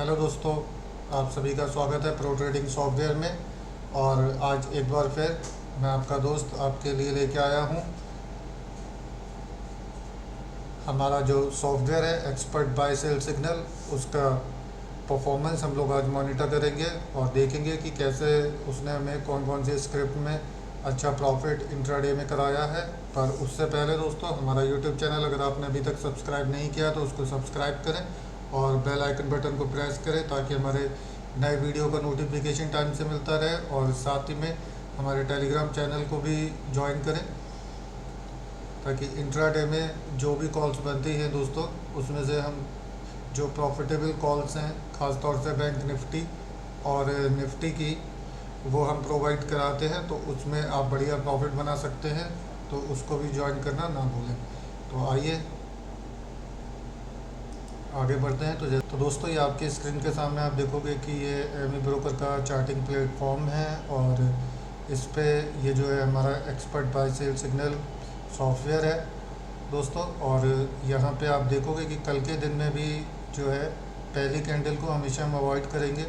Hello दोस्तों, आप सभी का स्वागत है प्रो ट्रेडिंग सॉफ्टवेयर में। और आज एक बार फिर मैं आपका दोस्त आपके लिए लेके आया हूँ हमारा जो सॉफ्टवेयर है एक्सपर्ट बाय सेल सिग्नल, उसका परफॉर्मेंस हम लोग आज मॉनिटर करेंगे और देखेंगे कि कैसे उसने हमें कौन कौन सी स्क्रिप्ट में अच्छा प्रॉफिट इंट्राडे में कराया है। पर उससे पहले दोस्तों, हमारा यूट्यूब चैनल अगर आपने अभी तक सब्सक्राइब नहीं किया तो उसको सब्सक्राइब करें और बेल आइकन बटन को प्रेस करें ताकि हमारे नए वीडियो का नोटिफिकेशन टाइम से मिलता रहे। और साथ ही में हमारे टेलीग्राम चैनल को भी ज्वाइन करें ताकि इंट्राडे में जो भी कॉल्स बनती हैं दोस्तों, उसमें से हम जो प्रॉफिटेबल कॉल्स हैं ख़ासतौर से बैंक निफ्टी और निफ्टी की, वो हम प्रोवाइड कराते हैं। तो उसमें आप बढ़िया प्रॉफिट बना सकते हैं, तो उसको भी ज्वाइन करना ना भूलें। तो आइए आगे बढ़ते हैं। तो दोस्तों, ये आपके स्क्रीन के सामने आप देखोगे कि ये एमी ब्रोकर का चार्टिंग प्लेटफॉर्म है और इस पे ये जो है हमारा expert buy sell signal software है दोस्तों। और यहाँ पे आप देखोगे कि कल के दिन में भी जो है पहली कैंडल को हमेशा हम अवॉइड करेंगे।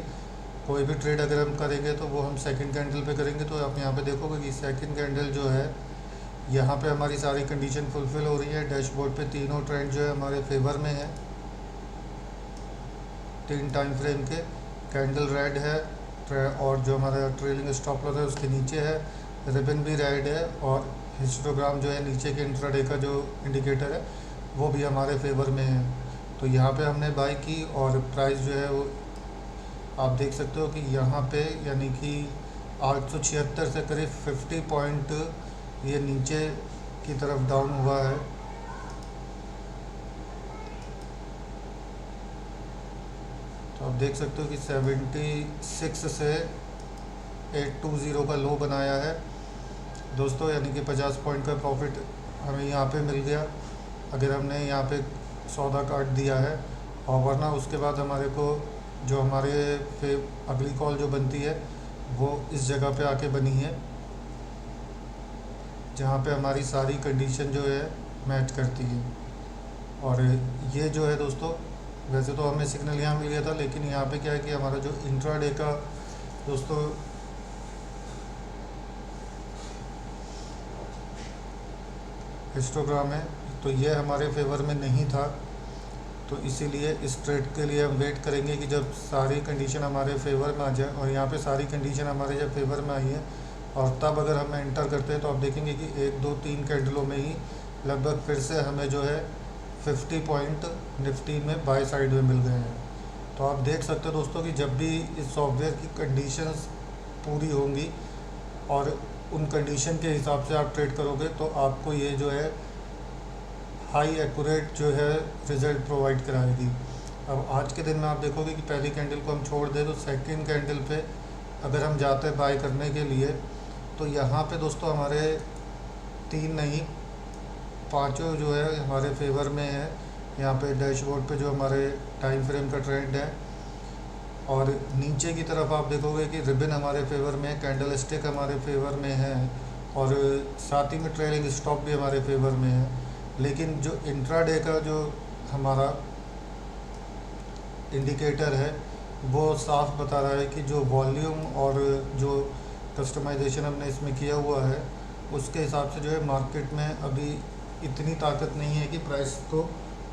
कोई भी ट्रेड अगर हम करेंगे तो वो हम सेकंड कैंडल पे करेंगे। तो आप यहाँ पे देखोगे कि सेकंड कैंडल जो है, यहाँ पे हमारी सारी कंडीशन फुलफ़िल हो रही है। डैशबोर्ड पे तीनों ट्रेंड जो है हमारे फेवर में है। 3 टाइम फ्रेम के कैंडल रेड है और जो हमारा ट्रेलिंग स्टॉप लॉस है उसके नीचे है। रिबन भी रेड है और हिस्टोग्राम जो है नीचे के इंट्राडे का जो इंडिकेटर है वो भी हमारे फेवर में है। तो यहाँ पे हमने बाई की और प्राइस जो है वो आप देख सकते हो कि यहाँ पे यानी कि 876 से करीब 50 पॉइंट ये नीचे की तरफ डाउन हुआ है। तो आप देख सकते हो कि 76 से 820 का लो बनाया है दोस्तों, यानी कि 50 पॉइंट का प्रॉफिट हमें यहाँ पे मिल गया अगर हमने यहाँ पे सौदा काट दिया है। और वरना उसके बाद हमारे को जो हमारे फिर अगली कॉल जो बनती है वो इस जगह पे आके बनी है, जहाँ पे हमारी सारी कंडीशन जो है मैच करती है। और ये जो है दोस्तों, वैसे तो हमें सिग्नल यहाँ मिल गया था, लेकिन यहाँ पे क्या है कि हमारा जो इंट्राडे का दोस्तों हिस्टोग्राम है तो ये हमारे फेवर में नहीं था। तो इसीलिए इस ट्रेड के लिए हम वेट करेंगे कि जब सारी कंडीशन हमारे फेवर में आ जाए। और यहाँ पे सारी कंडीशन हमारे जब फेवर में आई है और तब अगर हम एंटर करते हैं तो आप देखेंगे कि 1 2 3 कैंडलों में ही लगभग फिर से हमें जो है 50 पॉइंट निफ्टी में बाय साइड में मिल गए हैं। तो आप देख सकते हो दोस्तों कि जब भी इस सॉफ्टवेयर की कंडीशंस पूरी होंगी और उन कंडीशन के हिसाब से आप ट्रेड करोगे तो आपको ये जो है हाई एक्यूरेट जो है रिज़ल्ट प्रोवाइड कराएगी। अब आज के दिन में आप देखोगे कि पहली कैंडल को हम छोड़ दें तो सेकंड कैंडल पे अगर हम जाते हैं बाय करने के लिए तो यहाँ पे दोस्तों हमारे 3 नहीं 5 जो है हमारे फेवर में है। यहाँ पे डैशबोर्ड पे जो हमारे टाइम फ्रेम का ट्रेंड है और नीचे की तरफ आप देखोगे कि रिबन हमारे फेवर में है, कैंडल स्टिक हमारे फेवर में है और साथ ही में ट्रेलिंग स्टॉप भी हमारे फेवर में है। लेकिन जो इंट्राडे का जो हमारा इंडिकेटर है वो साफ बता रहा है कि जो वॉल्यूम और जो कस्टमाइजेशन हमने इसमें किया हुआ है उसके हिसाब से जो है मार्केट में अभी इतनी ताकत नहीं है कि प्राइस को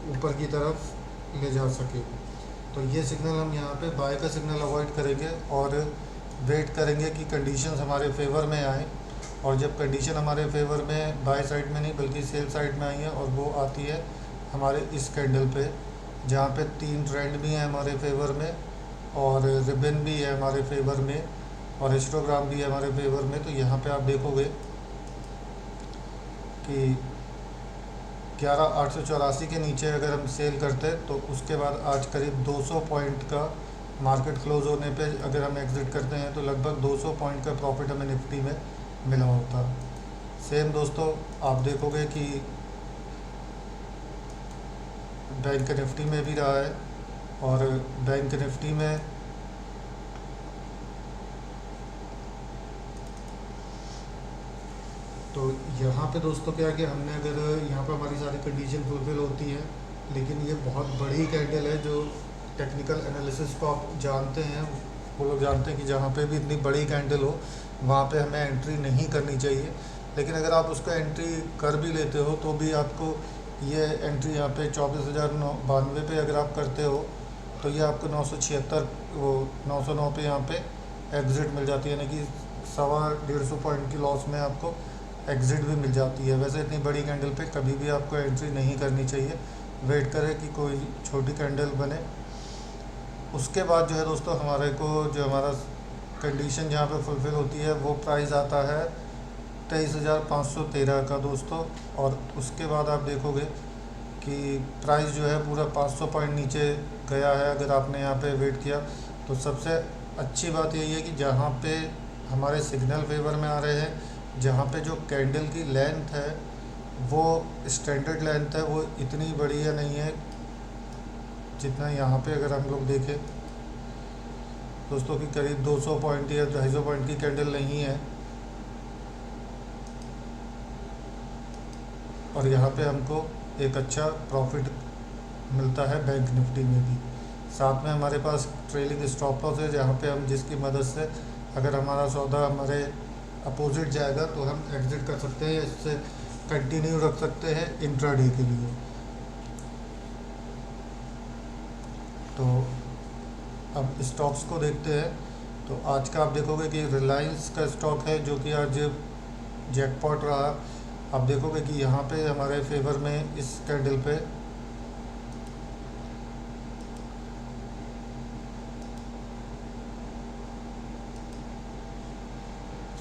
ऊपर की तरफ ले जा सके। तो ये सिग्नल हम यहाँ पे बाय का सिग्नल अवॉइड करेंगे और वेट करेंगे कि कंडीशंस हमारे फेवर में आए। और जब कंडीशन हमारे फेवर में बाय साइड में नहीं बल्कि सेल साइड में आई है और वो आती है हमारे इस कैंडल पे, जहाँ पे 3 ट्रेंड भी हैं हमारे फेवर में और रिबन भी है हमारे फेवर में और हिस्टोग्राम भी है हमारे फेवर में। तो यहाँ पे आप देखोगे कि 11,884 के नीचे अगर हम सेल करते हैं तो उसके बाद आज करीब 200 पॉइंट का मार्केट क्लोज होने पे अगर हम एग्ज़िट करते हैं तो लगभग 200 पॉइंट का प्रॉफिट हमें निफ्टी में मिला होता। सेम दोस्तों आप देखोगे कि बैंक निफ्टी में भी रहा है और बैंक निफ्टी में तो यहाँ पे दोस्तों क्या है कि हमने अगर यहाँ पर हमारी सारी कंडीशन फुलफिल होती है, लेकिन ये बहुत बड़ी कैंडल है जो टेक्निकल एनालिसिस को आप जानते हैं, वो लोग जानते हैं कि जहाँ पे भी इतनी बड़ी कैंडल हो वहाँ पे हमें एंट्री नहीं करनी चाहिए। लेकिन अगर आप उसका एंट्री कर भी लेते हो तो भी आपको ये एंट्री यहाँ पे 24,092 पे अगर आप करते हो तो ये आपको 976 वो 909 पे यहाँ पे एग्ज़िट मिल जाती है, यानी कि 125 पॉइंट की लॉस में आपको एग्ज़िट भी मिल जाती है। वैसे इतनी बड़ी कैंडल पे कभी भी आपको एंट्री नहीं करनी चाहिए, वेट करें कि कोई छोटी कैंडल बने। उसके बाद जो है दोस्तों हमारे को जो हमारा कंडीशन जहाँ पे फुलफ़िल होती है वो प्राइस आता है 23,513 का दोस्तों। और उसके बाद आप देखोगे कि प्राइस जो है पूरा 500 पॉइंट नीचे गया है। अगर आपने यहाँ पे वेट किया तो सबसे अच्छी बात यही है कि जहाँ पे हमारे सिग्नल फेवर में आ रहे हैं, जहाँ पे जो कैंडल की लेंथ है वो स्टैंडर्ड लेंथ है, वो इतनी बड़ी है नहीं है जितना यहाँ पे अगर हम लोग देखें दोस्तों कि करीब 200 पॉइंट या 250 पॉइंट की कैंडल नहीं है। और यहाँ पे हमको एक अच्छा प्रॉफिट मिलता है बैंक निफ्टी में भी। साथ में हमारे पास ट्रेलिंग स्टॉप लॉस है, जहाँ पे हम जिसकी मदद से अगर हमारा सौदा हमारे अपोजिट जाएगा तो हम एग्ज़िट कर सकते हैं, इससे कंटिन्यू रख सकते हैं इंट्राडे के लिए। तो अब स्टॉक्स को देखते हैं। तो आज का आप देखोगे कि रिलायंस का स्टॉक है जो कि आज जैकपॉट रहा। आप देखोगे कि यहाँ पे हमारे फेवर में इस कैंडल पे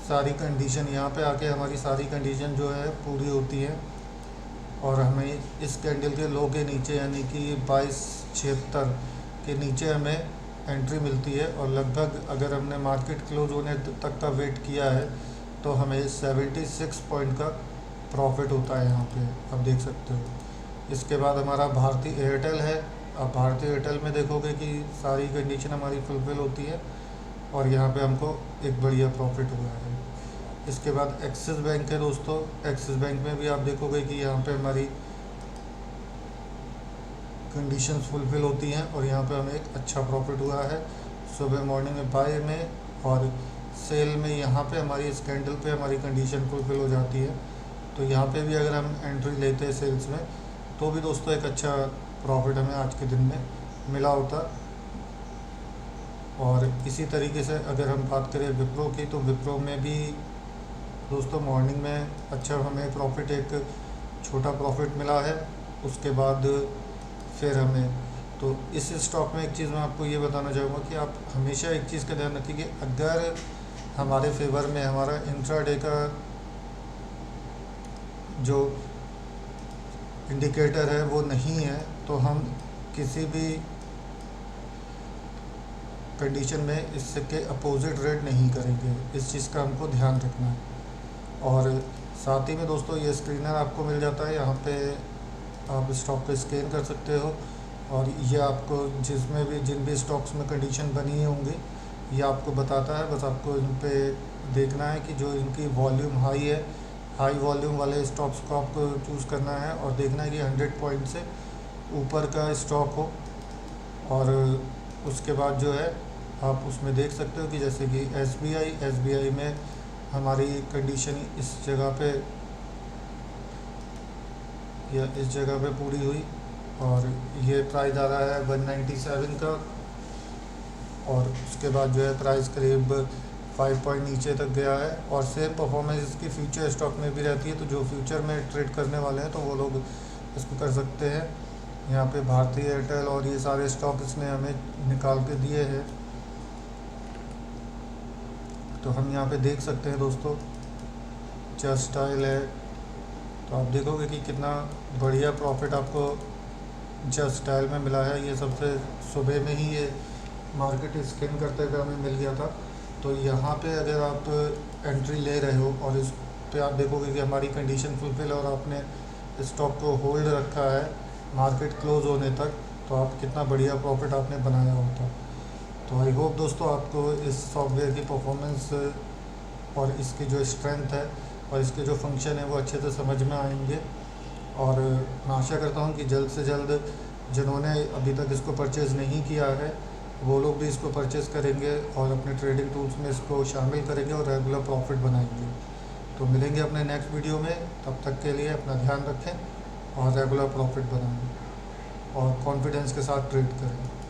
सारी कंडीशन यहाँ पे आके हमारी सारी कंडीशन जो है पूरी होती है और हमें इस कैंडल के लो के नीचे यानी कि 2276 के नीचे हमें एंट्री मिलती है। और लगभग अगर हमने मार्केट क्लोज होने तक का वेट किया है तो हमें 76 पॉइंट का प्रॉफिट होता है यहाँ पे, आप देख सकते हो। इसके बाद हमारा भारती एयरटेल है। आप भारती एयरटेल में देखोगे कि सारी कंडीशन हमारी फुलफ़िल होती है और यहाँ पे हमको एक बढ़िया प्रॉफिट हुआ है। इसके बाद एक्सिस बैंक है दोस्तों। एक्सिस बैंक में भी आप देखोगे कि यहाँ पे हमारी कंडीशंस फुलफ़िल होती हैं और यहाँ पे हमें एक अच्छा प्रॉफिट हुआ है सुबह मॉर्निंग में बाय में, और सेल में यहाँ पे हमारी इस कैंडल पे हमारी कंडीशन फुलफ़िल हो जाती है। तो यहाँ पे भी अगर हम एंट्री लेते हैं सेल्स में तो भी दोस्तों एक अच्छा प्रॉफिट हमें आज के दिन में मिला होता। और इसी तरीके से अगर हम बात करें विप्रो की, तो विप्रो में भी दोस्तों मॉर्निंग में अच्छा हमें प्रॉफिट, एक छोटा प्रॉफिट मिला है। उसके बाद फिर हमें तो इस स्टॉक में एक चीज़ मैं आपको ये बताना चाहूँगा कि आप हमेशा एक चीज़ का ध्यान रखिए कि अगर हमारे फेवर में हमारा इंट्राडे का जो इंडिकेटर है वो नहीं है तो हम किसी भी कंडीशन में इसके अपोजिट रेट नहीं करेंगे। इस चीज़ का हमको ध्यान रखना है। और साथ ही में दोस्तों ये स्क्रीनर आपको मिल जाता है, यहाँ पे आप स्टॉक को स्कैन कर सकते हो और ये आपको जिसमें भी जिन भी स्टॉक्स में कंडीशन बनी होंगी ये आपको बताता है। बस आपको इन पे देखना है कि जो इनकी वॉल्यूम हाई है, हाई वॉल्यूम वाले स्टॉक्स को आपको चूज़ करना है और देखना है कि 100 पॉइंट से ऊपर का स्टॉक हो। और उसके बाद जो है आप उसमें देख सकते हो कि जैसे कि एसबीआई में हमारी कंडीशन इस जगह पे या इस जगह पे पूरी हुई और ये प्राइस आ रहा है 197 का। और उसके बाद जो है प्राइस करीब 5 पॉइंट नीचे तक गया है। और सेम परफॉर्मेंस इसकी फ्यूचर स्टॉक में भी रहती है, तो जो फ्यूचर में ट्रेड करने वाले हैं तो वो लोग इसको कर सकते हैं। यहाँ पे भारती एयरटेल और ये सारे स्टॉक इसने हमें निकाल के दिए हैं, तो हम यहाँ पे देख सकते हैं दोस्तों। जस्ट स्टाइल है, तो आप देखोगे कि कितना बढ़िया प्रॉफिट आपको जस्ट स्टाइल में मिला है। ये सबसे सुबह में ही ये मार्केट स्कैन करते हुए हमें मिल गया था। तो यहाँ पे अगर आप एंट्री ले रहे हो और इस पे आप देखोगे कि हमारी कंडीशन फुलफिल और आपने स्टॉक को होल्ड रखा है मार्केट क्लोज होने तक, तो आप कितना बढ़िया प्रॉफिट आपने बनाया होता। तो आई होप दोस्तों आपको इस सॉफ्टवेयर की परफॉर्मेंस और इसकी जो स्ट्रेंथ है और इसके जो फंक्शन है वो अच्छे से समझ में आएंगे। और मैं आशा करता हूँ कि जल्द से जल्द जिन्होंने अभी तक इसको परचेज़ नहीं किया है वो लोग भी इसको परचेज़ करेंगे और अपने ट्रेडिंग टूल्स में इसको शामिल करेंगे और रेगुलर प्रॉफिट बनाएंगे। तो मिलेंगे अपने नेक्स्ट वीडियो में, तब तक के लिए अपना ध्यान रखें और रेगुलर प्रॉफिट बनाएं और कॉन्फिडेंस के साथ ट्रेड करें।